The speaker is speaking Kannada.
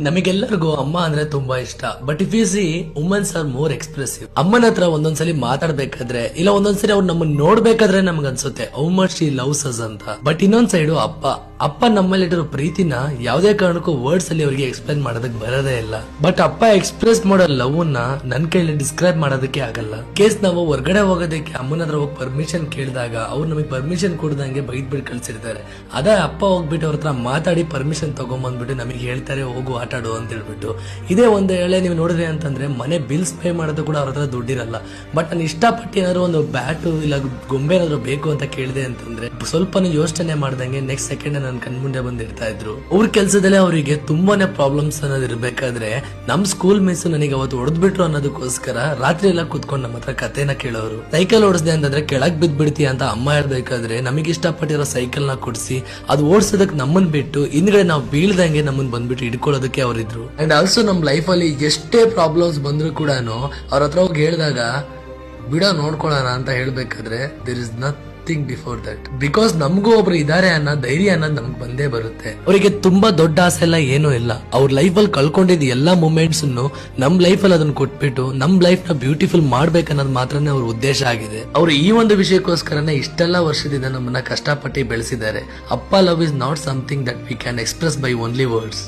ನಮಗೆಲ್ಲರಿಗೂ ಅಮ್ಮ ಅಂದ್ರೆ ತುಂಬಾ ಇಷ್ಟ. But if you see womens are more expressive. ಅಮ್ಮನ ಹತ್ರ ಒಂದೊಂದ್ಸಲಿ ಮಾತಾಡ್ಬೇಕಾದ್ರೆ ಇಲ್ಲ ಒಂದೊಂದ್ಸಲಿ ಅವ್ರು ನಮ್ಮನ್ನ ನೋಡ್ಬೇಕಾದ್ರೆ ನಮ್ಗೆ ಅನ್ಸುತ್ತೆ how much she loves us ಅಂತ. ಬಟ್ ಇನ್ನೊಂದ್ ಸೈಡು ಅಪ್ಪ ನಮ್ಮಲ್ಲಿಟ್ಟಿರೋ ಪ್ರೀತಿನ ಯಾವುದೇ ಕಾರಣಕ್ಕೂ ವರ್ಡ್ಸ್ ಅಲ್ಲಿ ಅವರಿಗೆ ಎಕ್ಸ್ಪ್ಲೈನ್ ಮಾಡೋದಕ್ಕೆ ಬರೋದೇ ಇಲ್ಲ. ಬಟ್ ಅಪ್ಪ ಎಕ್ಸ್ಪ್ರೆಸ್ ಮಾಡೋ ಲವ್ ನ ನನ್ ಕೈಲಿ ಡಿಸ್ಕ್ರೈಬ್ ಮಾಡೋದಕ್ಕೆ ಆಗಲ್ಲ. ಕೇಸ್ ನಾವು ಹೊರಗಡೆ ಹೋಗೋದಕ್ಕೆ ಅಮ್ಮನ ಹತ್ರ ಹೋಗಿ ಪರ್ಮಿಷನ್ ಕೇಳಿದಾಗ ಅವ್ರು ನಮಗೆ ಪರ್ಮಿಷನ್ ಕೊಡದಂಗೆ ಬೈದ್ ಬಿಟ್ಟು ಕಳ್ಸಿರ್ತಾರೆ. ಅದೇ ಅಪ್ಪ ಹೋಗ್ಬಿಟ್ಟು ಅವ್ರ ಹತ್ರ ಮಾತಾಡಿ ಪರ್ಮಿಷನ್ ತಗೊಂಡ್ಬಂದ್ಬಿಟ್ಟು ನಮಗೆ ಹೇಳ್ತಾರೆ ಹೋಗು ಆಟಾಡು ಅಂತ ಹೇಳ್ಬಿಟ್ಟು. ಇದೇ ಒಂದು ವೇಳೆ ನೀವು ನೋಡಿದ್ರಿ ಅಂತಂದ್ರೆ ಮನೆ ಬಿಲ್ಸ್ ಪೇ ಮಾಡೋದು ಕೂಡ ಅವ್ರ ಹತ್ರ ದುಡ್ಡಿರಲ್ಲ. ಬಟ್ ನಾನು ಇಷ್ಟಪಟ್ಟು ಏನಾದ್ರು ಒಂದು ಬ್ಯಾಟು ಇಲ್ಲ ಗೊಂಬೆ ಏನಾದ್ರು ಬೇಕು ಅಂತ ಕೇಳಿದೆ ಅಂತಂದ್ರೆ ಸ್ವಲ್ಪ ಯೋಚನೆ ಮಾಡ್ದಂಗೆ ನೆಕ್ಸ್ಟ್ ಸೆಕೆಂಡ್ ನನ್ನ ಕಣ್ಮುಂದೆ ಬಂದಿರ್ತಾ ಇದ್ರು. ಅವ್ರ ಕೆಲಸದಲ್ಲೇ ಅವರಿಗೆ ತುಂಬಾನೇ ಪ್ರಾಬ್ಲಮ್ಸ್ ಅನ್ನೋದು ಇರ್ಬೇಕಾದ್ರೆ ನಮ್ ಸ್ಕೂಲ್ ಮಿಸ್ ನನಗೆ ಅವತ್ತು ಹೊಡೆದ್ಬಿಟ್ರು ಅನ್ನೋದಕ್ಕೋಸ್ಕರ ರಾತ್ರಿ ಎಲ್ಲ ಕುತ್ಕೊಂಡು ನಮ್ಮ ಹತ್ರ ಕಥೆನ ಕೇಳೋರು. ಸೈಕಲ್ ಓಡಿಸ್ದೆ ಅಂತಂದ್ರೆ ಕೆಳಗ್ ಬಿದ್ ಬಿಡ್ತೀಯ ಅಂತ ಅಮ್ಮ ಹೇಳ್ಬೇಕಾದ್ರೆ ನಮಗೆ ಇಷ್ಟಪಟ್ಟಿರೋ ಸೈಕಲ್ ನ ಕೊಡಿಸಿ ಅದು ಓಡಿಸೋದಕ್ಕೆ ನಮ್ಮನ್ ಬಿಟ್ಟು ಹಿಂದ್ಗಡೆ ನಾವು ಬೀಳ್ದಂಗೆ ನಮ್ಮನ್ ಬಂದ್ಬಿಟ್ಟು ಹಿಡ್ಕೊಳ್ಳೋದಕ್ಕೆ ಅವರಿದ್ರು. ಅಂಡ್ ಆಲ್ಸೋ ನಮ್ ಲೈಫ್ ಅಲ್ಲಿ ಎಷ್ಟೇ ಪ್ರಾಬ್ಲಮ್ಸ್ ಬಂದ್ರು ಕೂಡ ಅವ್ರ ಹತ್ರ ಹೋಗಿ ಹೇಳಿದಾಗ ಬಿಡೋ ನೋಡ್ಕೊಳ್ಳೋಣ ಅಂತ ಹೇಳ್ಬೇಕಾದ್ರೆ there is nothing before that. Because ನಮಗೂ ಒಬ್ರು ಇದಾರೆ ಅನ್ನೋ ಧೈರ್ಯ ಅನ್ನೋದು ನಮ್ಗೆ ಬಂದೇ ಬರುತ್ತೆ. ಅವರಿಗೆ ತುಂಬಾ ದೊಡ್ಡ ಆಸೆ ಎಲ್ಲ ಏನೂ ಇಲ್ಲ. ಅವ್ರ ಲೈಫ್ ಅಲ್ಲಿ ಕಳ್ಕೊಂಡಿದ್ ಎಲ್ಲಾ ಮೂಮೆಂಟ್ಸ್ ನಮ್ ಲೈಫ್ ಅಲ್ಲಿ ಅದನ್ನ ಕೊಟ್ಬಿಟ್ಟು ನಮ್ ಲೈಫ್ ನ ಬ್ಯೂಟಿಫುಲ್ ಮಾಡ್ಬೇಕನ್ನೋದು ಮಾತ್ರನೇ ಅವ್ರ ಉದ್ದೇಶ ಆಗಿದೆ. ಅವ್ರು ಈ ಒಂದು ವಿಷಯಕ್ಕೋಸ್ಕರನೇ ಇಷ್ಟೆಲ್ಲ ವರ್ಷದಿಂದ ನಮ್ಮನ್ನ ಕಷ್ಟಪಟ್ಟು ಬೆಳೆಸಿದ್ದಾರೆ. ಅಪ್ಪ love is not something that we can express by only words.